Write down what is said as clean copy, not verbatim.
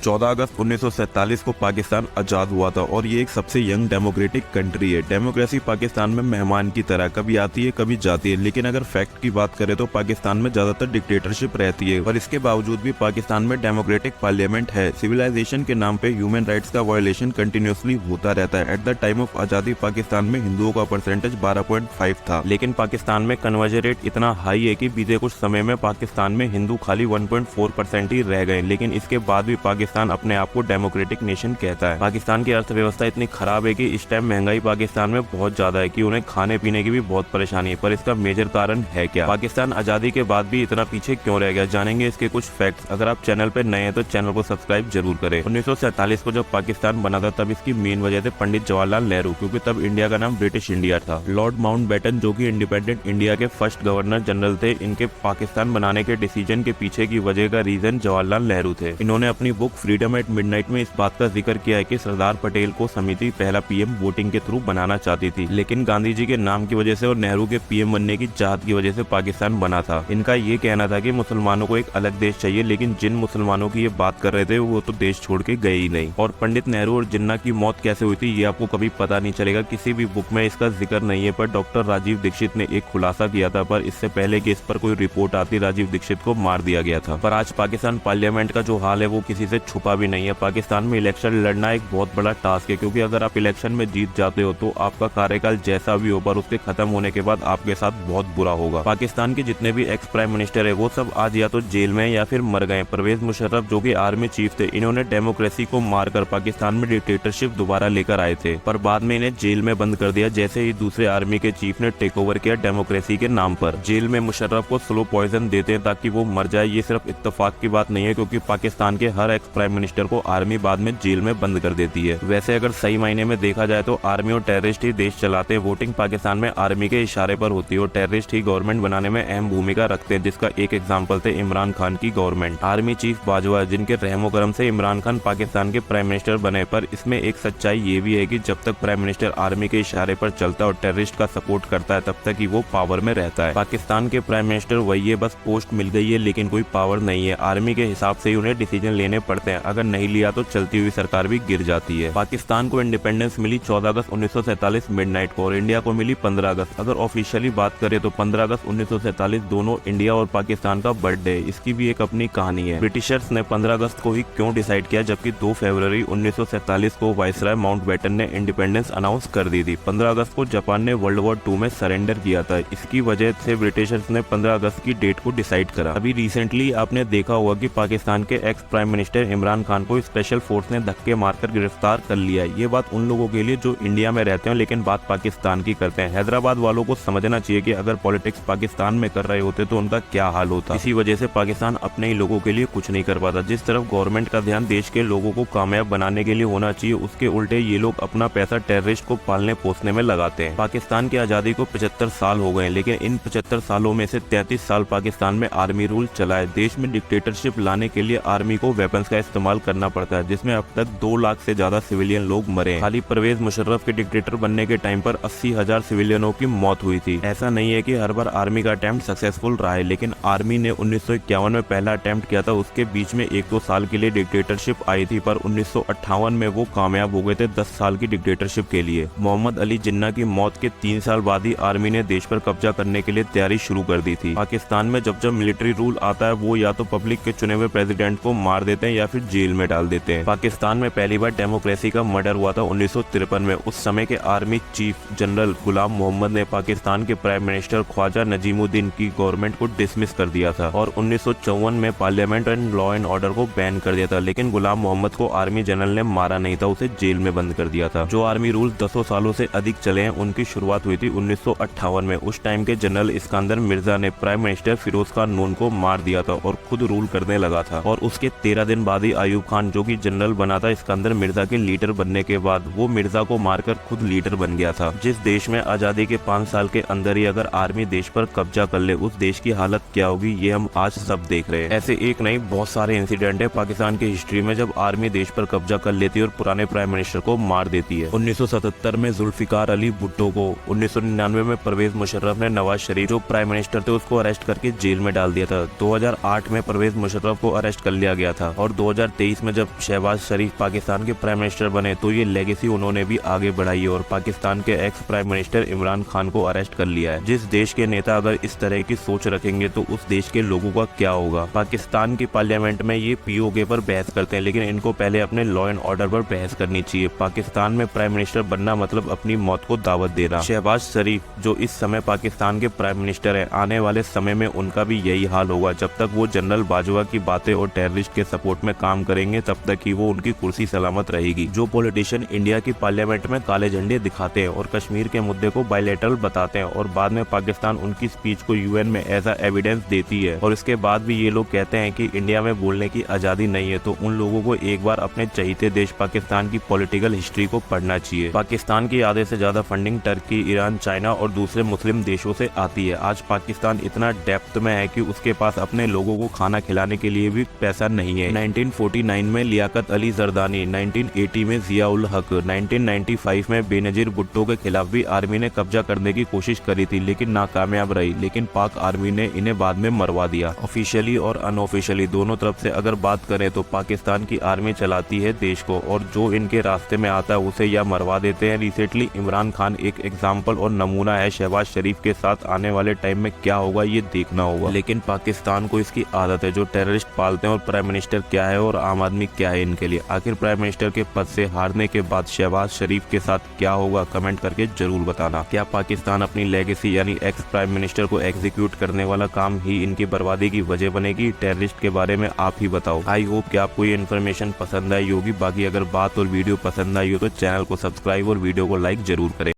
14 अगस्त 1947 को पाकिस्तान आजाद हुआ था और ये एक सबसे यंग डेमोक्रेटिक कंट्री है। डेमोक्रेसी पाकिस्तान में मेहमान की तरह कभी आती है कभी जाती है, लेकिन अगर फैक्ट की बात करें तो पाकिस्तान में ज्यादातर डिक्टेटरशिप रहती है। पर इसके बावजूद भी पाकिस्तान में डेमोक्रेटिक पार्लियामेंट है। सिविलाइजेशन के नाम पे ह्यूमन राइट्स का वायोलेशन कंटिन्यूसली होता रहता है। एट द टाइम ऑफ आजादी पाकिस्तान में हिंदुओं का परसेंटेज 12.5 था, लेकिन पाकिस्तान में कन्वर्जन रेट इतना हाई है कि बीते कुछ समय में पाकिस्तान में हिंदू खाली 1.4% ही रह गए। लेकिन इसके बाद भी पाकिस्तान अपने आप को डेमोक्रेटिक नेशन कहता है। पाकिस्तान की अर्थव्यवस्था इतनी खराब है कि इस टाइम महंगाई पाकिस्तान में बहुत ज्यादा है कि उन्हें खाने पीने की भी बहुत परेशानी है। पर इसका मेजर कारण है क्या? पाकिस्तान आजादी के बाद भी इतना पीछे क्यों रह गया? जानेंगे इसके कुछ फैक्ट्स। अगर आप चैनल पे नए हैं तो चैनल को सब्सक्राइब जरूर करें। 1947 को जब पाकिस्तान बना था तब इसकी मेन वजह थे पंडित जवाहरलाल नेहरू, क्योंकि तब इंडिया का नाम ब्रिटिश इंडिया था। लॉर्ड माउंटबेटन जो कि इंडिपेंडेंट इंडिया के फर्स्ट गवर्नर जनरल थे, इनके पाकिस्तान बनाने के डिसीजन के पीछे की वजह का रीजन जवाहरलाल नेहरू थे। इन्होंने अपनी बुक फ्रीडम एट मिडनाइट में इस बात का जिक्र किया है कि सरदार पटेल को समिति पहला पीएम वोटिंग के थ्रू बनाना चाहती थी, लेकिन गांधी जी के नाम की वजह से और नेहरू के पीएम बनने की चाहत की वजह से पाकिस्तान बना था। इनका ये कहना था कि मुसलमानों को एक अलग देश चाहिए, लेकिन जिन मुसलमानों की ये बात कर रहे थे वो तो देश छोड़ के गए ही नहीं। और पंडित नेहरू और जिन्ना की मौत कैसे हुई थी ये आपको कभी पता नहीं चलेगा, किसी भी बुक में इसका जिक्र नहीं है। पर डॉक्टर राजीव दीक्षित ने एक खुलासा किया था, पर इससे पहले कि इस पर कोई रिपोर्ट आती राजीव दीक्षित को मार दिया गया था। पर आज पाकिस्तान पार्लियामेंट का जो हाल है वो किसी से छुपा भी नहीं है। पाकिस्तान में इलेक्शन लड़ना एक बहुत बड़ा टास्क है, क्योंकि अगर आप इलेक्शन में जीत जाते हो तो आपका कार्यकाल जैसा भी हो, पर उसके खत्म होने के बाद आपके साथ बहुत बुरा होगा। पाकिस्तान के जितने भी एक्स प्राइम मिनिस्टर है वो सब आज या तो जेल में या फिर मर गए। परवेज मुशर्रफ जो कि आर्मी चीफ थे, इन्होंने डेमोक्रेसी को मारकर पाकिस्तान में डिक्टेटरशिप दोबारा लेकर आए थे, पर बाद में इन्हें जेल में बंद कर दिया जैसे ही दूसरे आर्मी के चीफ ने टेक ओवर किया डेमोक्रेसी के नाम पर। जेल में मुशर्रफ को स्लो पॉइजन देते हैं ताकि वो मर जाए। ये सिर्फ इत्तेफाक की बात नहीं है, क्योंकि पाकिस्तान के हर एक्स प्राइम मिनिस्टर को आर्मी बाद में जेल में बंद कर देती है। वैसे अगर सही मायने में देखा जाए तो आर्मी और टेररिस्ट ही देश चलाते हैं। वोटिंग पाकिस्तान में आर्मी के इशारे पर होती है और टेररिस्ट ही गवर्नमेंट बनाने में अहम भूमिका रखते हैं, जिसका एक एग्जांपल थे इमरान खान की गवर्नमेंट। आर्मी चीफ बाजवा, जिनके रहमो करम से इमरान खान पाकिस्तान के प्राइम मिनिस्टर बने। पर इसमें एक सच्चाई ये भी है कि जब तक प्राइम मिनिस्टर आर्मी के इशारे पर चलता है और टेररिस्ट का सपोर्ट करता है तब तक ही वो पावर में रहता है। पाकिस्तान के प्राइम मिनिस्टर वही है, बस पोस्ट मिल गई है लेकिन कोई पावर नहीं है। आर्मी के हिसाब से ही उन्हें डिसीजन लेने पड़ते हैं, अगर नहीं लिया तो चलती हुई सरकार भी गिर जाती है। पाकिस्तान को इंडिपेंडेंस मिली 14 अगस्त 1947 मिडनाइट को और इंडिया को मिली 15 अगस्त। अगर ऑफिशियली बात करें तो 15 अगस्त 1947 दोनों इंडिया और पाकिस्तान का बर्थडे है। इसकी भी एक अपनी कहानी है। ब्रिटिशर्स ने 15 अगस्त को ही क्यों डिसाइड किया, जबकि 2 फरवरी 1947 को वायसराय माउंटबेटन ने इंडिपेंडेंस अनाउंस कर दी थी। 15 अगस्त को जापान ने वर्ल्ड वॉर 2 में सरेंडर किया था। इसकी वजह से ब्रिटिशर्स ने 15 अगस्त की डेट को डिसाइड करा। अभी रिसेंटली आपने देखा होगा कि पाकिस्तान के ex prime minister Imran Khan को स्पेशल फोर्स ने धक्के मारकर गिरफ्तार कर लिया। ये बात उन लोगों के लिए जो इंडिया में रहते हैं लेकिन बात पाकिस्तान की करते हैं। हैदराबाद वालों को समझना चाहिए कि अगर पॉलिटिक्स पाकिस्तान में कर रहे होते तो उनका क्या हाल होता। इसी वजह से पाकिस्तान अपने ही लोगों के लिए कुछ नहीं कर पाता। जिस तरफ गवर्नमेंट का ध्यान देश के लोगों को कामयाब बनाने के लिए होना चाहिए, उसके उल्टे ये लोग अपना पैसा टेररिस्ट को पालने पोसने में लगाते हैं। पाकिस्तान की आजादी को 75 साल हो गए, लेकिन इन 75 सालों में से 33 साल पाकिस्तान में आर्मी रूल चला है। देश में डिक्टेटरशिप लाने के लिए आर्मी को वेपन्स का इस्तेमाल करना पड़ता है, जिसमें अब तक 2 लाख से ज्यादा सिविलियन लोग मरे। खाली परवेज मुशर्रफ के डिक्टेटर बनने के टाइम पर 80,000 सिविलियनों की मौत हुई थी। ऐसा नहीं है कि हर बार आर्मी का अटेम्प्ट सक्सेसफुल रहा है, लेकिन आर्मी ने 1951 में पहला अटेम्प्ट किया था। उसके बीच में 1-2 साल के लिए डिक्टेटरशिप आई थी, पर 1958 में वो कामयाब हो गए थे 10 साल की डिक्टेटरशिप के लिए। मोहम्मद अली जिन्ना की मौत के 3 साल बाद ही आर्मी ने देश पर कब्जा करने के लिए तैयारी शुरू कर दी थी। पाकिस्तान में जब जब मिलिट्री रूल आता है वो या तो पब्लिक के चुने हुए प्रेसिडेंट को मार देते हैं या फिर जेल में डाल देते हैं। पाकिस्तान में पहली बार डेमोक्रेसी का मर्डर हुआ था 1953 में। उस समय के आर्मी चीफ जनरल गुलाम मोहम्मद ने पाकिस्तान के प्राइम मिनिस्टर ख्वाजा नजीमुद्दीन की गवर्नमेंट को डिसमिस कर दिया था और 1954 में parliament and law and order को बैन कर दिया था। लेकिन गुलाम मोहम्मद को आर्मी जनरल ने मारा नहीं था, उसे जेल में बंद कर दिया था। जो आर्मी रूल 10 सालों से अधिक चले हैं उनकी शुरुआत हुई थी 1958 में। उस टाइम के जनरल इस्कंदर मिर्जा ने प्राइम मिनिस्टर फिरोज खान नून को मार दिया था और खुद रूल करने लगा था। और उसके 13 दिन बाद ही अयूब खान जो कि जनरल बना था इस्कंदर मिर्जा के लीडर बनने के बाद, वो मिर्जा को मारकर खुद लीडर बन गया था। जिस देश में आजादी के 5 साल के अंदर ही अगर आर्मी देश पर कब्जा कर ले, उस देश की हालत क्या होगी ये हम आज सब देख रहे हैं। ऐसे एक नहीं बहुत सारे इंसिडेंट है पाकिस्तान की हिस्ट्री में जब आर्मी देश पर कब्जा कर लेती है और पुराने प्राइम मिनिस्टर को मार देती है। 1977 में जुल्फिकार अली भुट्टो को, 1999 में परवेज मुशर्रफ ने नवाज शरीफ जो प्राइम मिनिस्टर थे उसको अरेस्ट करके जेल में डाल दिया था। 2008 में परवेज मुशर्रफ को अरेस्ट कर लिया गया था और 2023 में जब शहबाज शरीफ पाकिस्तान के प्राइम मिनिस्टर बने तो ये लेगेसी उन्होंने भी आगे बढ़ाई है और पाकिस्तान के ex prime minister Imran Khan को अरेस्ट कर लिया है। जिस देश के नेता अगर इस तरह की सोच रखेंगे तो उस देश के लोगों का क्या होगा। पाकिस्तान की पार्लियामेंट में ये पीओके पर बहस करते हैं, लेकिन इनको पहले अपने लॉ एंड ऑर्डर पर बहस करनी चाहिए। पाकिस्तान में प्राइम मिनिस्टर बनना मतलब अपनी मौत को दावत देना। शहबाज शरीफ जो इस समय पाकिस्तान के प्राइम मिनिस्टर हैं, आने वाले समय में उनका भी यही हाल होगा। जब तक वो जनरल बाजवा की बातें और टेररिस्ट के सपोर्ट में काम करेंगे तब तक ही वो उनकी कुर्सी सलामत रहेगी। जो पॉलिटिशियन इंडिया की पार्लियामेंट में काले झंडे दिखाते हैं और कश्मीर के मुद्दे को बायलैटरल बताते हैं और बाद में पाकिस्तान उनकी स्पीच को यूएन में ऐसा एविडेंस देती है और इसके बाद भी ये लोग कहते हैं कि इंडिया में बोलने की आजादी नहीं है, तो उन लोगों को एक बार अपने चहीते देश पाकिस्तान की पॉलिटिकल हिस्ट्री को पढ़ना चाहिए। पाकिस्तान की आधे से ज्यादा फंडिंग टर्की, ईरान, चाइना और दूसरे मुस्लिम देशों से आती है। आज पाकिस्तान इतना डेप्थ में है कि उसके पास अपने लोगों को खाना खिलाने के लिए भी पैसा नहीं है। 1949 में लियाकत अली जरदानी, 1980 में जियाउल हक, 1995 में बेनजीर भुट्टो के खिलाफ भी आर्मी ने कब्जा करने की कोशिश करी थी लेकिन नाकामयाब रही। लेकिन पाक आर्मी ने इन्हें बाद में मरवा दिया। ऑफिशियली और अनऑफिशियली दोनों तरफ से अगर बात करें तो पाकिस्तान की आर्मी चलाती है देश को और जो इनके रास्ते में आता है उसे या मरवा देते हैं। रिसेंटली इमरान खान एक एग्जाम्पल और नमूना है। शहबाज शरीफ के साथ आने वाले टाइम में क्या होगा ये देखना होगा। लेकिन पाकिस्तान को इसकी आदत है, जो टेररिस्ट पालते हैं और प्राइम मिनिस्टर क्या है और आम आदमी क्या है इनके लिए। आखिर प्राइम मिनिस्टर के पद से हारने के बाद शहबाज शरीफ के साथ क्या होगा, कमेंट करके जरूर बताना। क्या पाकिस्तान अपनी लेगेसी यानी एक्स प्राइम मिनिस्टर को एग्जीक्यूट करने वाला काम ही इनकी बर्बादी की वजह बनेगी? टेररिस्ट के बारे में आप ही बताओ। आई होप कि आपको ये इन्फॉर्मेशन पसंद आई होगी। बाकी अगर बात और वीडियो पसंद आई हो तो चैनल को सब्सक्राइब और वीडियो को लाइक जरूर करें।